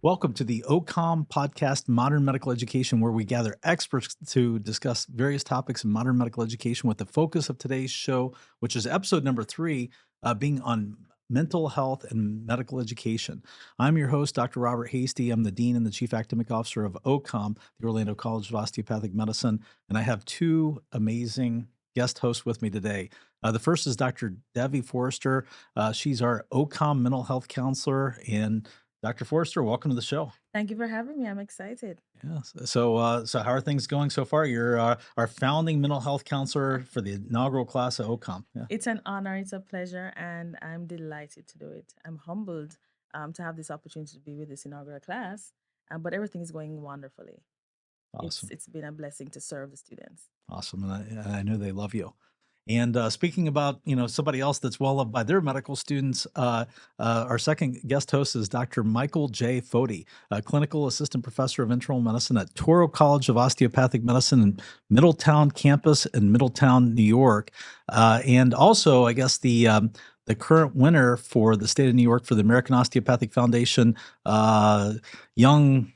Welcome to the OCOM Podcast, Modern Medical Education, where we gather experts to discuss various topics in modern medical education with the focus of today's show, which is episode number 3, being on mental health and medical education. I'm your host, Dr. Robert Hasty. I'm the Dean and the Chief Academic Officer of OCOM, the Orlando College of Osteopathic Medicine, and I have two amazing guest hosts with me today. The first is Dr. Devi Forrester. She's our OCOM mental health counselor, and Dr. Forrester, welcome to the show. Thank you for having me. I'm excited. Yes. So how are things going so far? You're our founding mental health counselor for the inaugural class at OCOM. Yeah. It's an honor, it's a pleasure, and I'm delighted to do it. I'm humbled to have this opportunity to be with this inaugural class, but everything is going wonderfully. Awesome. It's been a blessing to serve the students. Awesome. And I know they love you. And speaking about, somebody else that's well loved by their medical students, our second guest host is Dr. Michael J. Foti, a clinical assistant professor of internal medicine at Toro College of Osteopathic Medicine in Middletown campus in Middletown, New York. And also, I guess, the current winner for the state of New York for the American Osteopathic Foundation Young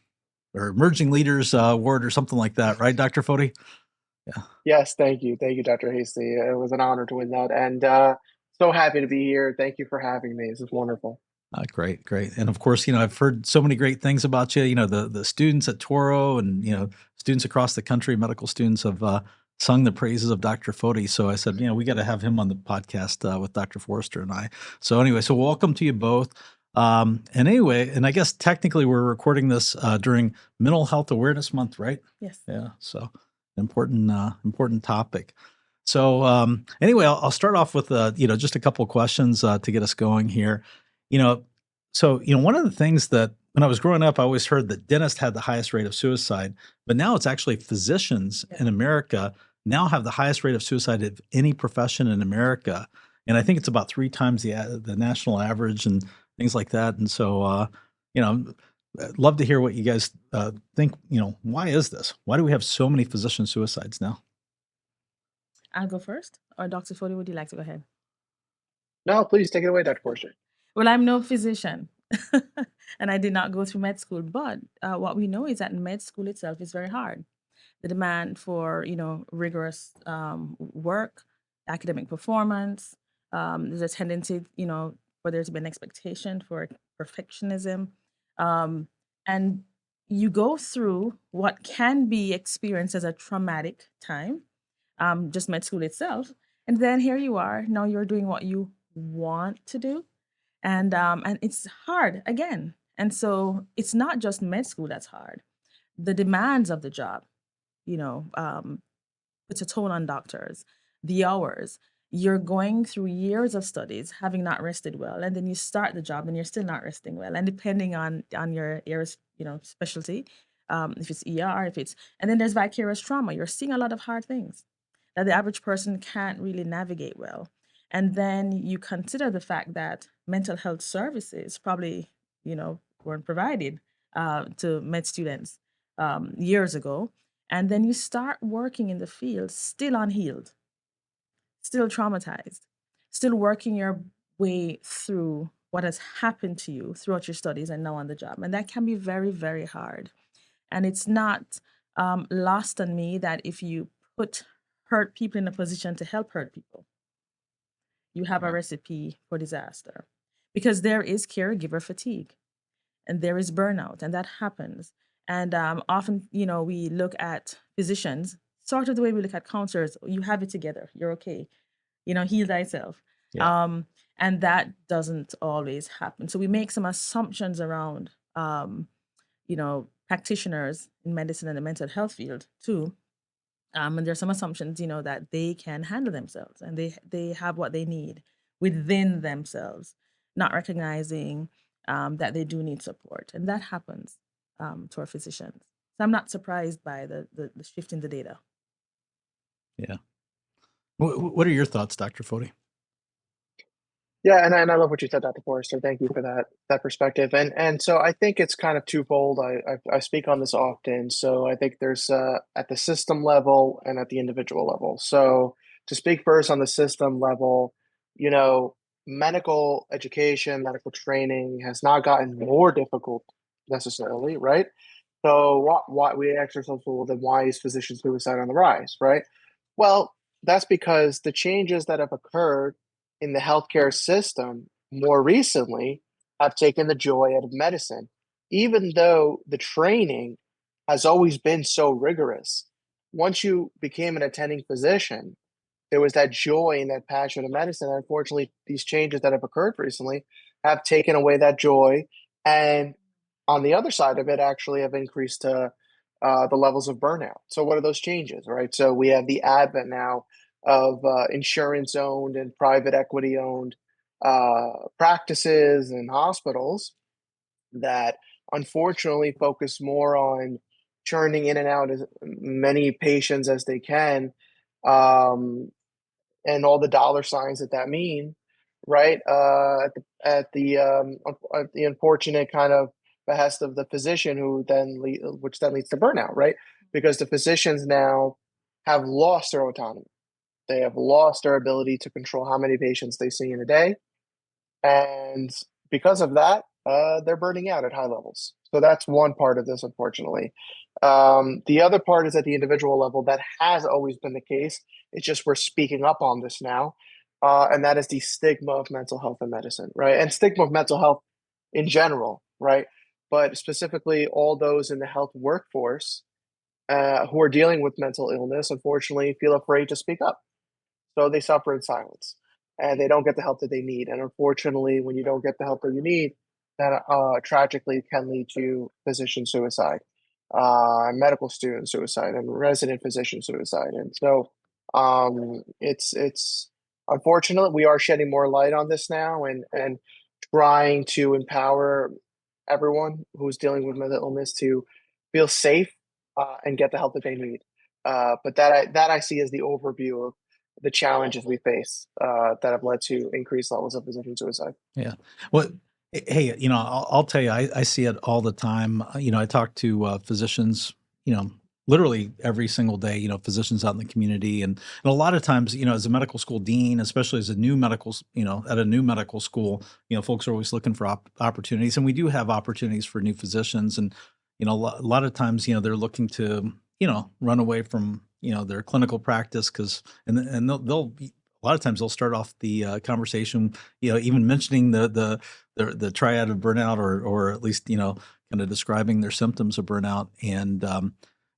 or Emerging Leaders Award or something like that, right, Dr. Foti? Yeah. Yes, thank you. Thank you, Dr. Hasty. It was an honor to win that. And so happy to be here. Thank you for having me. This is wonderful. Great. And of course, I've heard so many great things about you. The students at Toro and, students across the country, medical students have sung the praises of Dr. Foti. So I said, we got to have him on the podcast with Dr. Forrester and I. So anyway, so welcome to you both. And I guess technically we're recording this during Mental Health Awareness Month, right? Yes. Yeah. So important topic. So anyway, I'll start off with just a couple of questions to get us going here. One of the things that when I was growing up, I always heard that dentists had the highest rate of suicide, but now it's actually physicians in America now have the highest rate of suicide of any profession in America, and I think it's about 3 times the national average and things like that. And so I'd love to hear what you guys think. Why is this? Why do we have so many physician suicides now? I'll go first, or Dr. Fodi, would you like to go ahead? No, please take it away, Dr. Forrester. Well, I'm no physician, and I did not go through med school, but what we know is that med school itself is very hard. The demand for, rigorous work, academic performance, there's a tendency, for there to be an expectation for perfectionism. And you go through what can be experienced as a traumatic time, just med school itself. And then here you are, now you're doing what you want to do. And it's hard again. And so it's not just med school that's hard. The demands of the job, puts a toll on doctors, the hours. You're going through years of studies, having not rested well, and then you start the job and you're still not resting well. And depending on your areas, specialty, if it's ER, and then there's vicarious trauma. You're seeing a lot of hard things that the average person can't really navigate well. And then you consider the fact that mental health services probably, weren't provided to med students years ago. And then you start working in the field still unhealed, still traumatized, still working your way through what has happened to you throughout your studies and now on the job. And that can be very, very hard. And it's not lost on me that if you put hurt people in a position to help hurt people, you have a recipe for disaster, because there is caregiver fatigue and there is burnout, and that happens. And often, we look at physicians sort of the way we look at counselors. You have it together. You're okay. Heal thyself. Yeah. And that doesn't always happen. So we make some assumptions around, practitioners in medicine and the mental health field too. And there's some assumptions, that they can handle themselves and they have what they need within themselves, not recognizing that they do need support. And that happens to our physicians. So I'm not surprised by the shift in the data. Yeah. What are your thoughts, Dr. Foti? Yeah, and I love what you said, Dr. Forrester. Thank you for that perspective. And so I think it's kind of twofold. I speak on this often. So I think there's at the system level and at the individual level. So to speak first on the system level, medical education, medical training has not gotten more difficult necessarily, right? So why we ask ourselves, well, then why is physician suicide on the rise, right? Well, that's because the changes that have occurred in the healthcare system more recently have taken the joy out of medicine. Even though the training has always been so rigorous, once you became an attending physician, there was that joy and that passion of medicine. And unfortunately, these changes that have occurred recently have taken away that joy. And on the other side of it, actually have increased the levels of burnout. So, what are those changes, right? So, we have the advent now of insurance owned and private equity owned practices and hospitals that unfortunately focus more on churning in and out as many patients as they can. Um, and all the dollar signs that that mean, right? At the unfortunate kind of behest of the physician, which then leads to burnout, right? Because the physicians now have lost their autonomy. They have lost their ability to control how many patients they see in a day, and because of that, they're burning out at high levels. So that's one part of this, unfortunately. The other part is at the individual level. That has always been the case. It's just we're speaking up on this now, and that is the stigma of mental health in medicine, right? And stigma of mental health in general, right? But specifically, all those in the health workforce who are dealing with mental illness, unfortunately, feel afraid to speak up. So they suffer in silence and they don't get the help that they need. And unfortunately, when you don't get the help that you need, that tragically can lead to physician suicide, medical student suicide, and resident physician suicide. And so it's unfortunate. We are shedding more light on this now and trying to empower everyone who's dealing with mental illness to feel safe and get the help that they need. But that I see as the overview of the challenges we face that have led to increased levels of physician suicide. Yeah. Well, hey, I'll tell you, I see it all the time. I talk to physicians, literally every single day, physicians out in the community. And a lot of times, as a medical school dean, especially as a new at a new medical school, folks are always looking for opportunities. And we do have opportunities for new physicians. And, a lot of times, they're looking to, run away from, their clinical practice and they'll a lot of times they'll start off the conversation, even mentioning the triad of burnout, or at least kind of describing their symptoms of burnout. And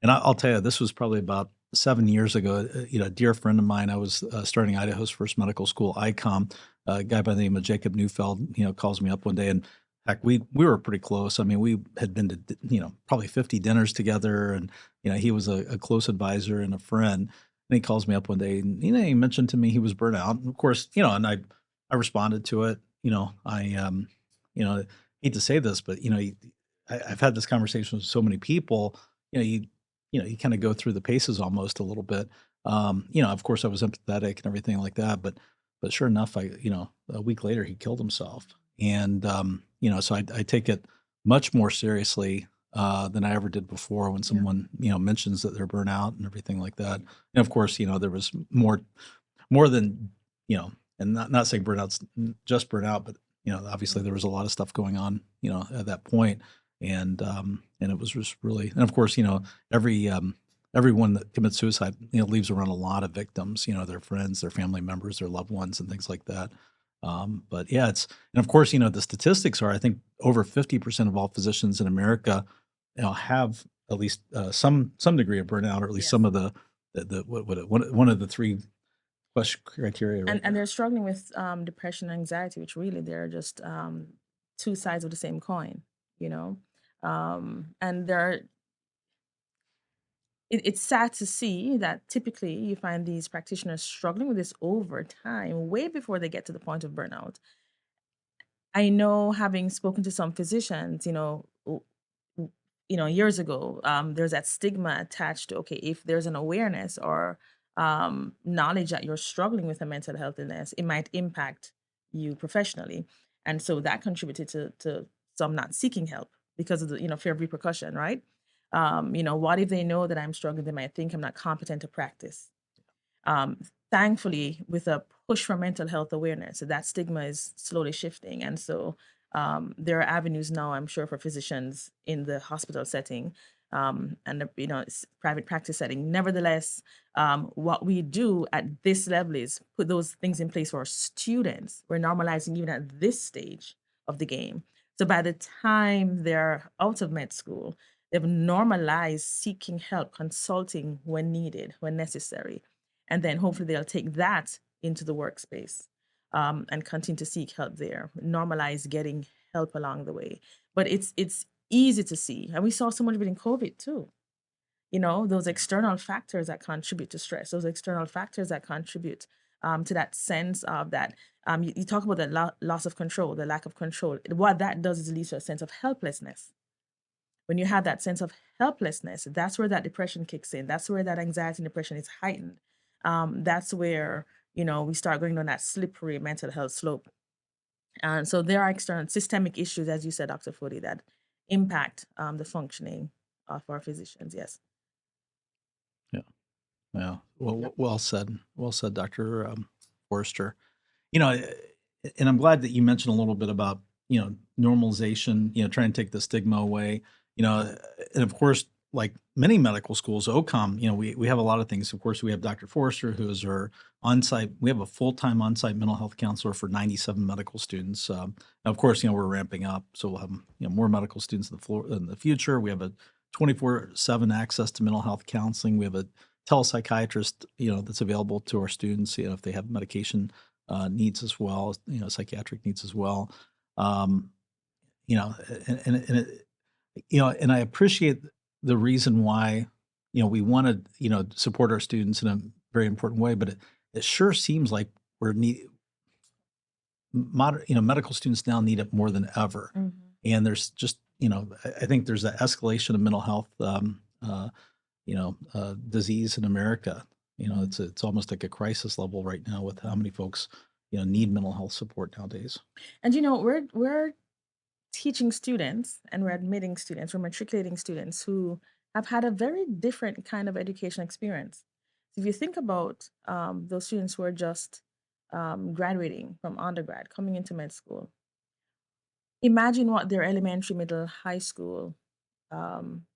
I'll tell you, this was probably about 7 years ago. A dear friend of mine, I was starting Idaho's first medical school, ICOM. A guy by the name of Jacob Neufeld, calls me up one day, and heck, we were pretty close. I mean, we had been to probably 50 dinners together, and he was a close advisor and a friend. And he calls me up one day, and he mentioned to me he was burnt out. And of course, and I responded to it. You know, hate to say this, but I've had this conversation with so many people. You know, you you kind of go through the paces almost a little bit. Of course, I was empathetic and everything like that, but sure enough, a week later he killed himself, and so I take it much more seriously than I ever did before when Yeah. someone mentions that they're burnout and everything like that. And of course, there was more than and not saying burnout's just burnout, but obviously there was a lot of stuff going on at that point, and it was just really, and of course every everyone that commits suicide leaves around a lot of victims, their friends, their family members, their loved ones, and things like that. But yeah, and of course the statistics are, I think, over 50% of all physicians in America have at least some degree of burnout, or at least some Yes. of one of the three question criteria, right? And they're struggling with depression and anxiety, which really they're just two sides of the same coin, you know. And it's sad to see that typically you find these practitioners struggling with this over time, way before they get to the point of burnout. I know, having spoken to some physicians, years ago, there's that stigma attached to, okay, if there's an awareness or knowledge that you're struggling with a mental health illness, it might impact you professionally. And so that contributed to some not seeking help because of the, fear of repercussion, right? What if they know that I'm struggling? They might think I'm not competent to practice. um, Thankfully, with a push for mental health awareness, that stigma is slowly shifting. And so There are avenues now, I'm sure, for physicians in the hospital setting, and private practice setting. Nevertheless, what we do at this level is put those things in place for our students. We're normalizing even at this stage of the game. So by the time they're out of med school, they've normalized seeking help, consulting when needed, when necessary. And then hopefully they'll take that into the workspace, and continue to seek help there, normalize getting help along the way. But it's easy to see. And we saw so much of it in COVID too. Those external factors that contribute to stress, those external factors that contribute to that sense of that. You talk about the loss of control, the lack of control. What that does is it leads to a sense of helplessness. When you have that sense of helplessness, that's where that depression kicks in. That's where that anxiety and depression is heightened. That's where, we start going on that slippery mental health slope. And so there are external systemic issues, as you said, Dr. Fodi, that impact the functioning of our physicians. Yes. Yeah. Yeah. Well, Yep. well said. Well said, Dr. Forrester. You know, and I'm glad that you mentioned a little bit about, normalization, trying to take the stigma away, and of course, like many medical schools, OCOM, we have a lot of things. Of course, we have Dr. Forrester, who is our on-site, we have a full-time on-site mental health counselor for 97 medical students. Now, of course, we're ramping up, so we'll have, more medical students in the future. We have a 24/7 access to mental health counseling. We have a telepsychiatrist, that's available to our students, if they have medication needs as well, psychiatric needs as well. Um, you know, and it, and I appreciate the reason why, we want to, support our students in a very important way, but it sure seems like we're modern, medical students now need it more than ever. Mhm. And there's just, I think there's an escalation of mental health, disease in America. It's almost like a crisis level right now with how many folks, need mental health support nowadays. And we're teaching students and we're admitting students, we're matriculating students who have had a very different kind of education experience. So if you think about those students who are just graduating from undergrad, coming into med school, imagine what their elementary, middle, high school um,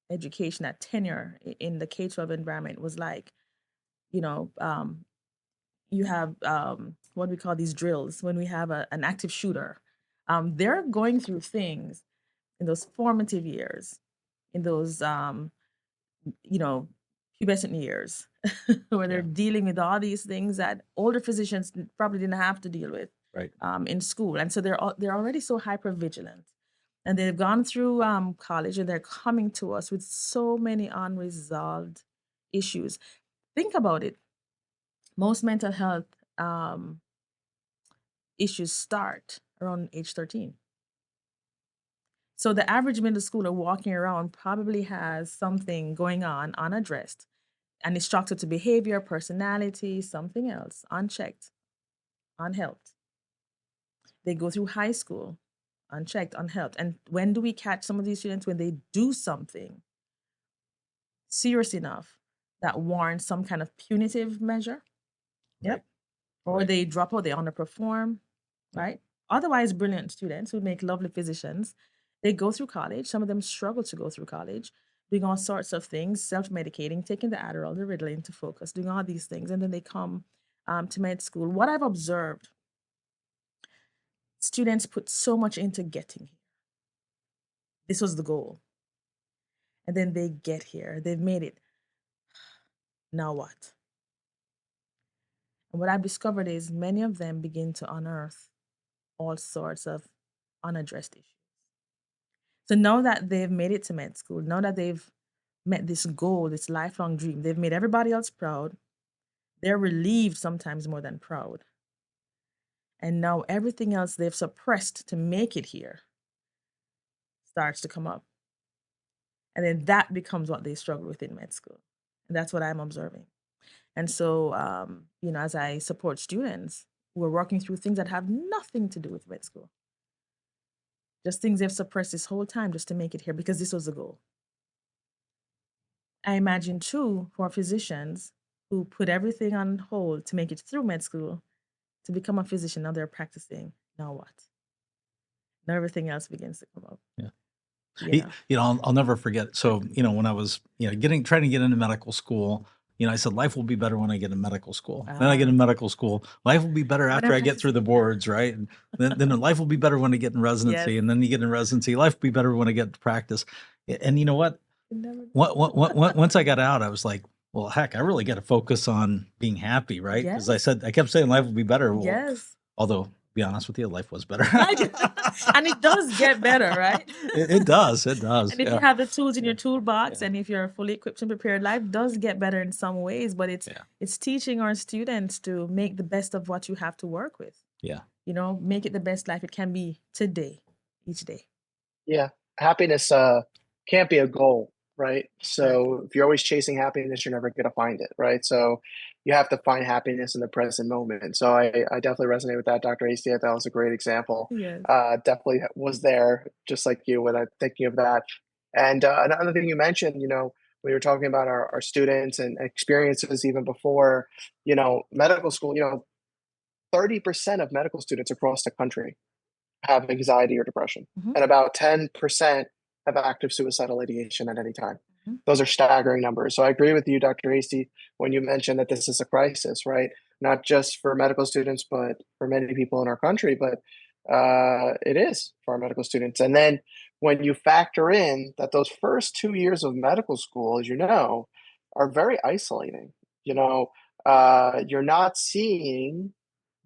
education, that tenure in the K-12 environment was like. You know, you have what we call these drills when we have an active shooter. They're going through things in those formative years, in those pubescent years, where they're Yeah. dealing with all these things that older physicians probably didn't have to deal with Right. in school, and so they're already so hyper vigilant, and they've gone through college, and they're coming to us with so many unresolved issues. Think about it. Most mental health um, issues start around age 13. So the average middle schooler walking around probably has something going on unaddressed and is structured to behavior, personality, something else, unchecked, unhelped. They go through high school, unchecked, unhelped. And when do we catch some of these students? When they do something serious enough that warrants some kind of punitive measure. Yep. Right. Or Right. they drop out, they underperform, right? Otherwise, brilliant students who make lovely physicians, they go through college. Some of them struggle to go through college, doing all sorts of things, self-medicating, taking the Adderall, the Ritalin to focus, doing all these things, and then they come to med school. What I've observed, students put so much into getting here. This was the goal, and then they get here. They've made it. Now what? And what I've discovered is many of them begin to unearth all sorts of unaddressed issues. So now that they've made it to med school, now that they've met this goal, this lifelong dream, they've made everybody else proud. They're relieved sometimes more than proud. And now everything else they've suppressed to make it here starts to come up. And then that becomes what they struggle with in med school. And that's what I'm observing. And so, as I support students who are working through things that have nothing to do with med school, just things they've suppressed this whole time just to make it here because this was the goal. I imagine too for physicians who put everything on hold to make it through med school to become a physician. Now they're practicing. Now what? and everything else begins to come up. Yeah. You know. I'll never forget. So, when I was, trying to get into medical school, I said, life will be better when I get in medical school. Then I get in medical school. Life will be better after I get through the boards, right? And then life will be better when I get in residency. Yes. And then you get in residency. Life will be better when I get to practice. And you know what? Never. Once I got out, I was like, well, heck, I really got to focus on being happy, right? Because I kept saying life will be better. Well, Yes. although, to be honest with you, life was better. And it does get better, right? It does. It does. And if you have the tools in your toolbox, and if you're fully equipped and prepared, life does get better in some ways. But it's teaching our students to make the best of what you have to work with. Yeah. Make it the best life it can be today, each day. Yeah. Happiness can't be a goal, right? So if you're always chasing happiness, you're never going to find it, right? So you have to find happiness in the present moment. And so I definitely resonate with that, Dr. Hasty. That was a great example. Yes. Definitely was there, just like you, when I'm thinking of that. And another thing you mentioned, when you were talking about our students and experiences even before, medical school, 30% of medical students across the country have anxiety or depression, Mhm. and about 10% have active suicidal ideation at any time. Mhm. Those are staggering numbers. So I agree with you, Dr. Hasty, when you mentioned that this is a crisis, right? Not just for medical students, but for many people in our country. But it is for our medical students. And then when you factor in that those first 2 years of medical school, as you know, are very isolating. You're not seeing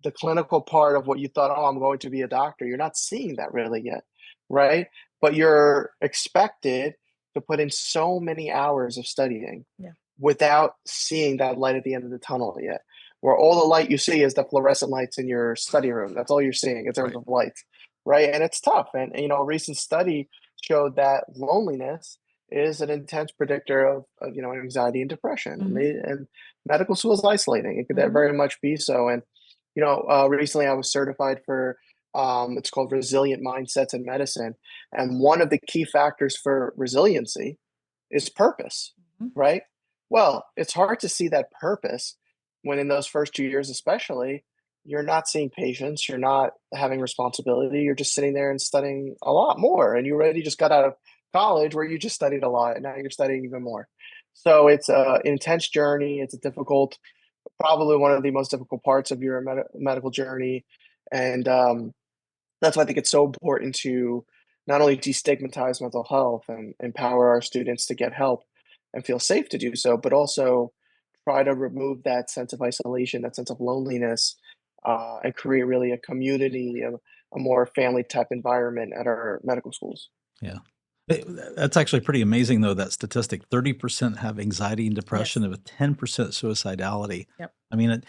the clinical part of what you thought, oh, I'm going to be a doctor. You're not seeing that really yet, right? But you're expected to put in so many hours of studying Yeah. without seeing that light at the end of the tunnel yet. Where all the light you see is the fluorescent lights in your study room. That's all you're seeing in terms Right. of lights, right? And it's tough. And a recent study showed that loneliness is an intense predictor of anxiety and depression. And medical school is isolating. It could Mhm. very much be so. And recently I was certified for it's called resilient mindsets in medicine, and one of the key factors for resiliency is purpose, Mhm. right? Well, it's hard to see that purpose when in those first 2 years, especially, you're not seeing patients, you're not having responsibility, you're just sitting there and studying a lot more, and you already just got out of college where you just studied a lot, and now you're studying even more. So it's an intense journey. It's a difficult, probably one of the most difficult parts of your medical journey. And that's why I think it's so important to not only destigmatize mental health and empower our students to get help and feel safe to do so, but also try to remove that sense of isolation, that sense of loneliness, and create really a community, a more family type environment at our medical schools. Yeah. That's actually pretty amazing, though, that statistic. 30% have anxiety and depression, Yes. with 10% suicidality. Yep. I mean,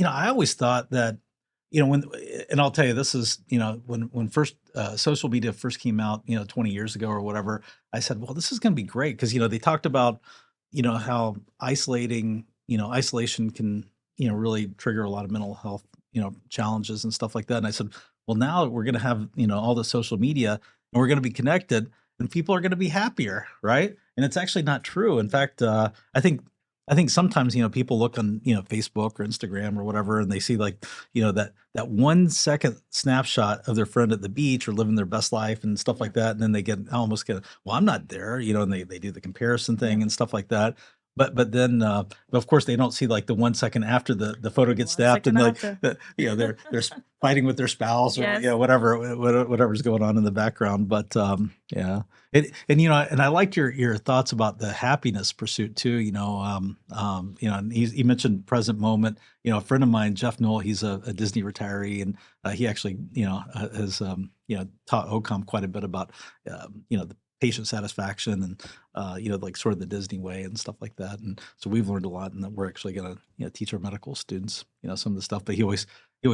I always thought that, when, and I'll tell you, this is, when first social media first came out, 20 years ago or whatever, I said, well, this is going to be great because, they talked about, how isolation can, really trigger a lot of mental health, challenges and stuff like that. And I said, well, now we're going to have, all the social media and we're going to be connected and people are going to be happier, right? And it's actually not true. In fact, I think sometimes people look on Facebook or Instagram or whatever, and they see like that 1 second snapshot of their friend at the beach or living their best life and stuff like that, and then they almost get, well, I'm not there, and they do the comparison thing and stuff like that. But then but of course they don't see like the 1 second after the photo gets snapped and 1 like second they're fighting with their spouse or Yes. whatever's going on in the background. But yeah. And I liked your thoughts about the happiness pursuit too. And he mentioned present moment. A friend of mine, Jeff Knoll, he's a Disney retiree, and he actually, has taught OCOM quite a bit about, the patient satisfaction and, like sort of the Disney way and stuff like that. And so we've learned a lot, and that we're actually going to, teach our medical students, some of the stuff. But he always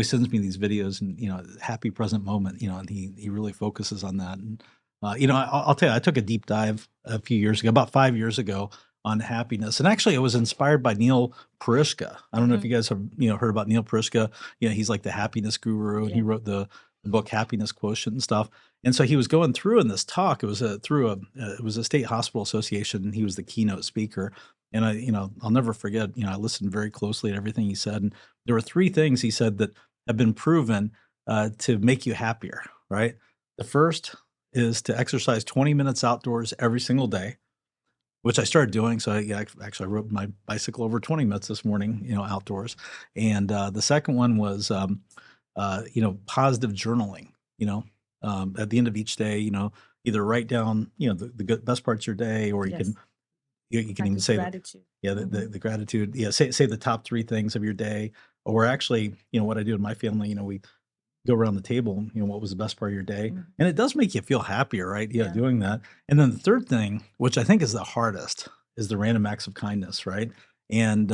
sends me these videos and, happy present moment, and he really focuses on that. And I'll tell you, I took a deep dive a few years ago, about 5 years ago, on happiness. And actually, it was inspired by Neil Parishka. I don't know if you guys have heard about Neil Parishka. He's like the happiness guru, and he wrote the book Happiness Quotient and stuff. And so he was going through in this talk. It was it was a state hospital association, and he was the keynote speaker. And I'll never forget. I listened very closely to everything he said. And there were three things he said that have been proven to make you happier. Right. The first is to exercise 20 minutes outdoors every single day, which I started doing. So actually I rode my bicycle over 20 minutes this morning, outdoors. And the second one was, positive journaling, at the end of each day, either write down, the good, best parts of your day, or Yes. you can even Practice say gratitude. the gratitude. Yeah. Say the top three things of your day, or actually, what I do in my family, we go around the table, what was the best part of your day? Mhm. And it does make you feel happier, right? Yeah, Yeah. doing that. And then the third thing, which I think is the hardest, is the random acts of kindness, right? And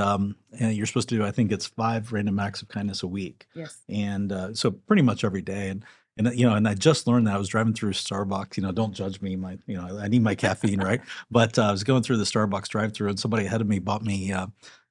you're supposed to do, I think it's 5 random acts of kindness a week. Yes. And so pretty much every day. And I just learned that I was driving through Starbucks, don't judge me. I need my caffeine, right? But I was going through the Starbucks drive through and somebody ahead of me bought me,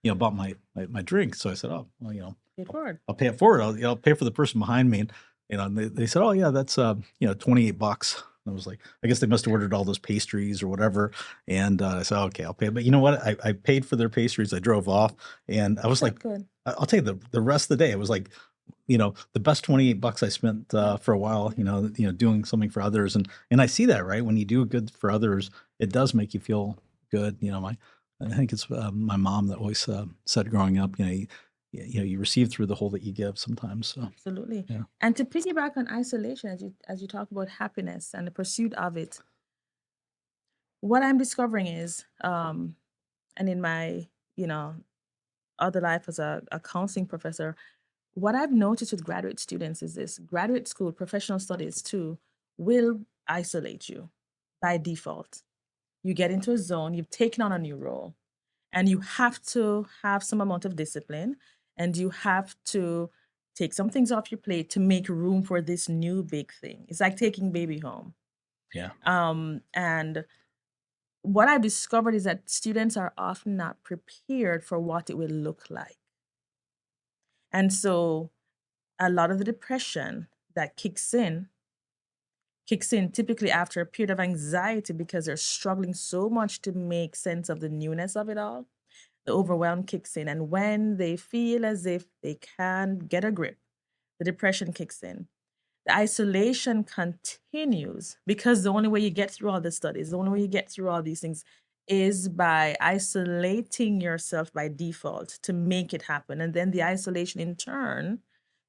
bought my drink. So I said, oh, well, Pay it forward. I'll pay it forward. I'll pay for the person behind me. And they said, "Oh yeah, that's $28." And I was like, I guess they must have ordered all those pastries or whatever. And I said, okay, I'll pay. But you know what? I paid for their pastries. I drove off, and I was Felt like, good. I'll tell you the rest of the day. It was like, the best $28 I spent for a while. Doing something for others, and I see that right when you do good for others, it does make you feel good. I think it's my mom that always said growing up, you receive through the hole that you give sometimes. So Absolutely. yeah. And to piggyback on isolation, as you talk about happiness and the pursuit of it, what I'm discovering is, and in my, you know, other life as a counseling professor, what I've noticed with graduate students is this: graduate school, professional studies too, will isolate you by default. You get into a zone, you've taken on a new role, and you have to have some amount of discipline, and you have to take some things off your plate to make room for this new big thing. It's like taking baby home. Yeah. And what I've discovered is that students are often not prepared for what it will look like. And so a lot of the depression that kicks in typically after a period of anxiety because they're struggling so much to make sense of the newness of it all. The overwhelm kicks in. And when they feel as if they can't get a grip, the depression kicks in. The isolation continues because the only way you get through all the studies, the only way you get through all these things is by isolating yourself by default to make it happen. And then the isolation in turn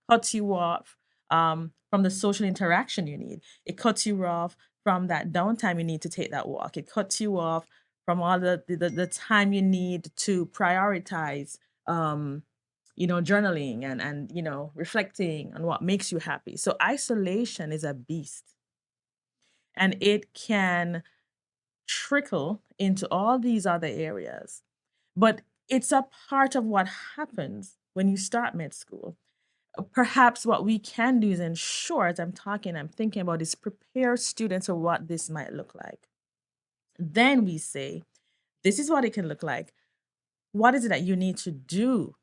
cuts you off from the social interaction you need. It cuts you off from that downtime you need to take that walk. It cuts you off from all the time you need to prioritize journaling and reflecting on what makes you happy. So isolation is a beast, and it can trickle into all these other areas. But it's a part of what happens when you start med school. Perhaps what we can do is ensure, as I'm thinking about is prepare students for what this might look like. Then we say, this is what it can look like. What is it that you need to do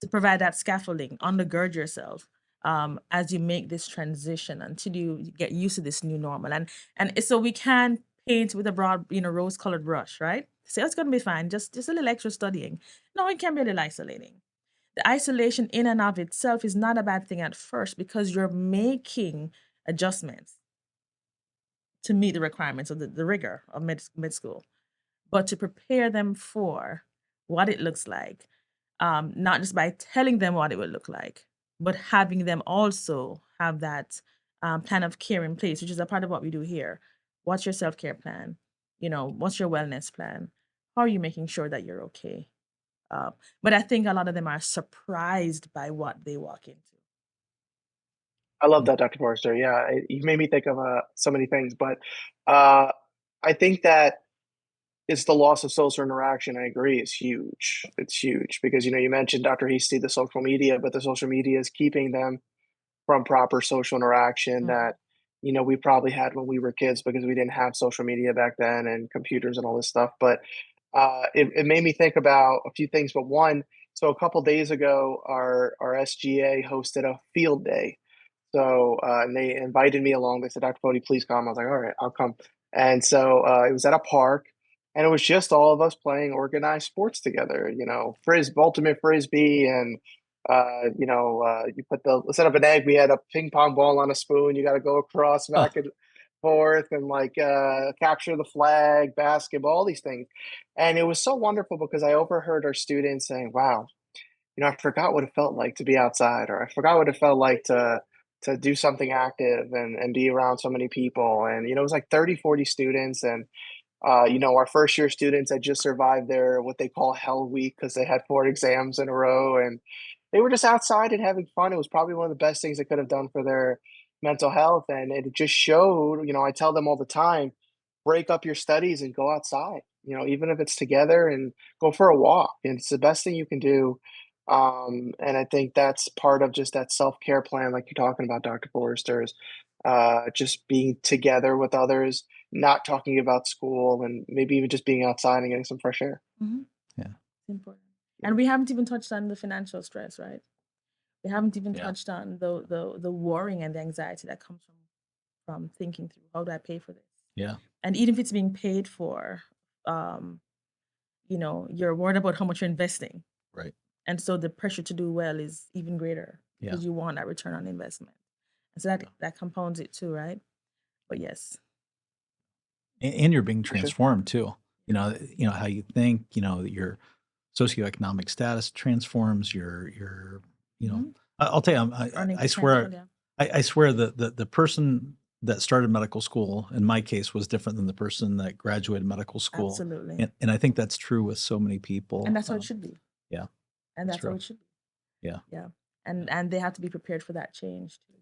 to provide that scaffolding, undergird yourself as you make this transition until you get used to this new normal. And so we can paint with a broad, rose-colored brush, right? Say, oh, it's gonna be fine, just a little extra studying. No, it can be a little isolating. The isolation in and of itself is not a bad thing at first because you're making adjustments to meet the requirements of the rigor of med school, but to prepare them for what it looks like, not just by telling them what it would look like, but having them also have that plan of care in place, which is a part of what we do here. What's your self care plan? What's your wellness plan? How are you making sure that you're okay? But I think a lot of them are surprised by what they walk into. I love that, Dr. Forrester. Yeah, you made me think of so many things, but uh, I think that it's the loss of social interaction. I agree, is huge. It's huge because you mentioned Dr. Hasty, the social media, but the social media is keeping them from proper social interaction Mhm. that we probably had when we were kids because we didn't have social media back then and computers and all this stuff. But it made me think about a few things. But one, so a couple days ago, our SGA hosted a field day, so, and they invited me along. They said, "Dr. Foti, please come." I was like, "All right, I'll come." And so, it was at a park, and it was just all of us playing organized sports together, ultimate frisbee and You put the instead of an egg, we had a ping pong ball on a spoon. You got to go across Oh, back and forth and like capture the flag, basketball, all these things. And it was so wonderful because I overheard our students saying, "Wow, I forgot what it felt like to be outside, or I forgot what it felt like to do something active and be around so many people." And it was like 30, 40 students, and our first year students had just survived their what they call hell week because they had 4 exams in a row, and they were just outside and having fun. It was probably one of the best things they could have done for their mental health, and it just showed. I tell them all the time, break up your studies and go outside. Even if it's together, and go for a walk. And it's the best thing you can do. And I think that's part of just that self care plan, like you're talking about, Dr. Forrester, is just being together with others, not talking about school, and maybe even just being outside and getting some fresh air. Mm-hmm. yeah, It's important. Yeah. And we haven't even touched on the financial stress, right? We haven't even yeah, touched on the worrying and the anxiety that comes from thinking through, how do I pay for this? yeah, And even if it's being paid for, um, you're worried about how much you're investing. right, And so the pressure to do well is even greater yeah, because you want that return on investment. And so yeah. that compounds it too, right? But yes. And you're being For sure. transformed too. How you think. Your socioeconomic status transforms. Your, you know, Hmm. I'll tell you, Earning I swear, potential, yeah. I swear that the person that started medical school in my case was different than the person that graduated medical school, Absolutely. and I think that's true with so many And people. that's how it should be. Yeah, And that's that's how true. it should be. Yeah. Yeah. Yeah. And they have to be prepared for that change too.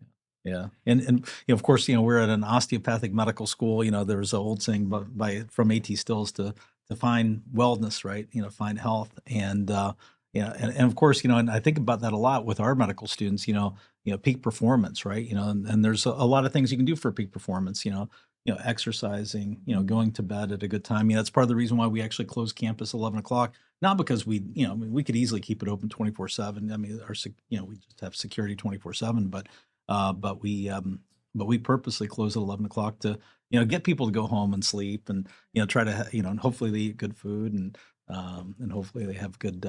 Yeah, and of course, we're at an osteopathic medical school. There's an old saying by from A.T. Stills to find wellness, right? Find health, and and of course, and I think about that a lot with our medical students. Peak performance, right? And there's a lot of things you can do for peak performance. Exercising, Mhm. going to bed at a good time. That's part of the reason why we actually close campus 11 o'clock. Not because I mean, we could easily keep it open 24/7. I mean, we just have security 24/7, but we purposely close at 11 o'clock to get people to go home and sleep, and try to and hopefully they eat good food, and hopefully they have good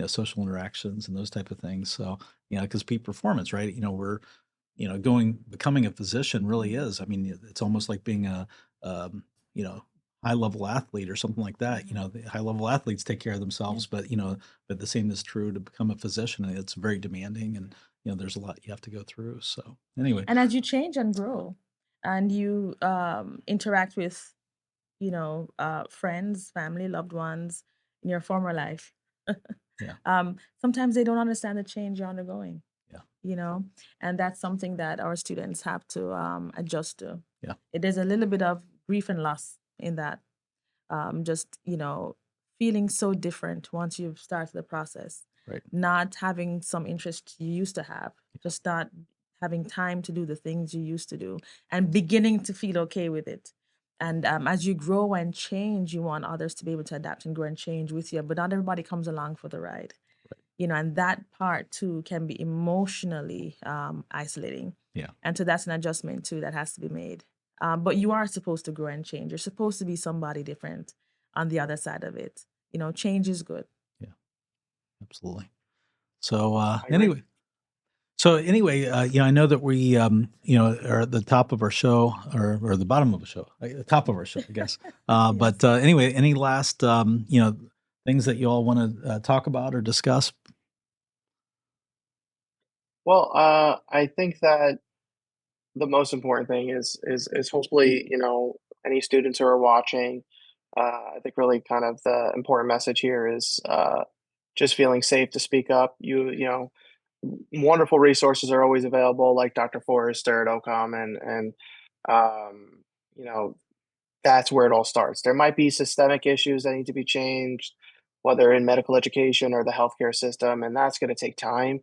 social interactions and those type of things. So because peak performance, right? We're becoming a physician really Mhm. is. I mean, it's almost like being a um, you know high level athlete or something like that. Mhm. The high level athletes take care of Yeah. themselves, but the same is true to become a physician. And it's very demanding, and there's a lot you have to go through. So anyway, And as you change and grow and you interact with, friends, family, loved ones in your former life, yeah, sometimes they don't understand the change you're undergoing, yeah, you know, and that's something that our students have to adjust to. yeah, There's a little bit of grief and loss in that, just, feeling so different once you've started the process, right, not having some interest you used to have, yeah, just not having time to do the things you used to do, and beginning to feel okay with it. And as you grow and change, you want others to be able to adapt and grow and change with you, but not everybody comes along for the ride. right, And that part too can be emotionally isolating. yeah, And so that's an adjustment too that has to be made. But you are supposed to grow and change. You're supposed to be somebody different on the other side of it. Change is good. yeah, absolutely. So I agree. I know that we are at the top of our show, or the bottom of the show, the top of our show, I guess. But Yes. anyway, any last things that you all want to talk about or discuss? Well, I think that the most important thing is hopefully, any students who are watching, I think really kind of the important message here is just feeling safe to speak up. Wonderful resources are always available, like Dr. Forrester at OCOM, and um, you know, that's where it all starts. There might be systemic issues that need to be changed, whether in medical education or the healthcare system, and that's going to take time.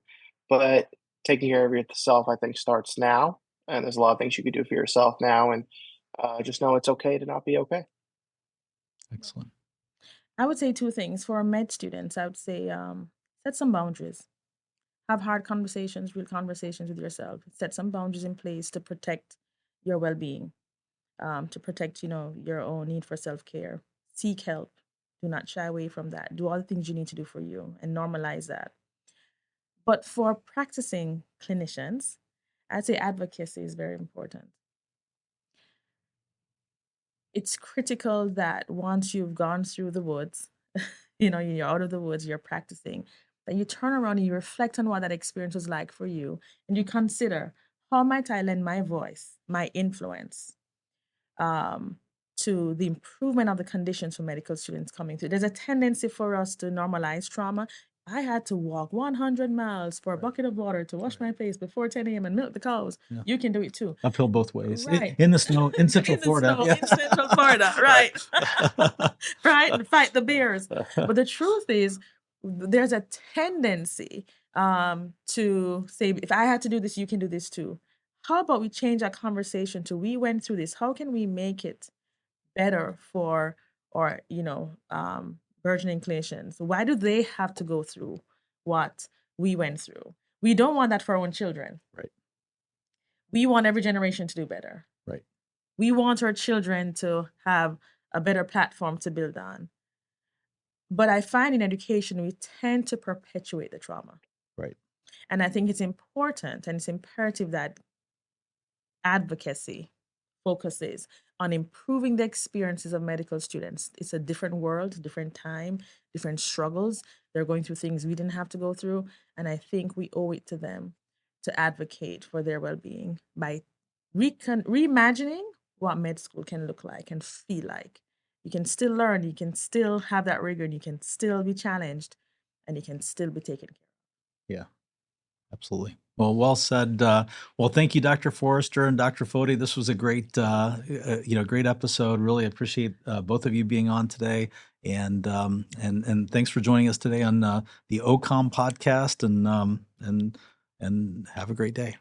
But taking care of yourself, I think, starts now. And there's a lot of things you can do for yourself now, and just know it's okay to not be okay. Excellent. I would say two things. For med students, I would say set some boundaries. Have hard conversations, real conversations with yourself. Set some boundaries in place to protect your well being, to protect, your own need for self care. Seek help. Do not shy away from that. Do all the things you need to do for you and normalize that. But for practicing clinicians, I'd say advocacy is very important. It's critical that once you've gone through the woods, you're out of the woods, you're practicing, that you turn around and you reflect on what that experience was like for you, and you consider how might I lend my voice, my influence, um, to the improvement of the conditions for medical students coming through. There's a tendency for us to normalize trauma. I had to walk 100 miles for a Right. bucket of water to wash my face before 10 a.m. and milk the cows. Yeah. You can do it too. Uphill both ways. Right. In the snow, in Central In the Florida. snow, Yeah. in Central Florida, right. Right, and fight the bears. But the truth is, there's a tendency to say, if I had to do this, you can do this too. How about we change our conversation to we went through this? How can we make it better for or burgeoning clinicians? Why do they have to go through what we went through? We don't want that for our own children. Right. We want every generation to do better. Right. We want our children to have a better platform to build on. But I find in education, we tend to perpetuate the trauma. Right. And I think it's important and it's imperative that advocacy focuses on improving the experiences of medical students. It's a different world, different time, different struggles. They're going through things we didn't have to go through. And I think we owe it to them to advocate for their well-being by reimagining what med school can look like and feel like. You can still learn, you can still have that rigor, and you can still be challenged, and you can still be taken care of. Yeah. Absolutely. Well said. Well, thank you, Dr. Forrester and Dr. Foti. This was a great, great episode. Really appreciate both of you being on today, and thanks for joining us today on the OCOM podcast. And have a great day.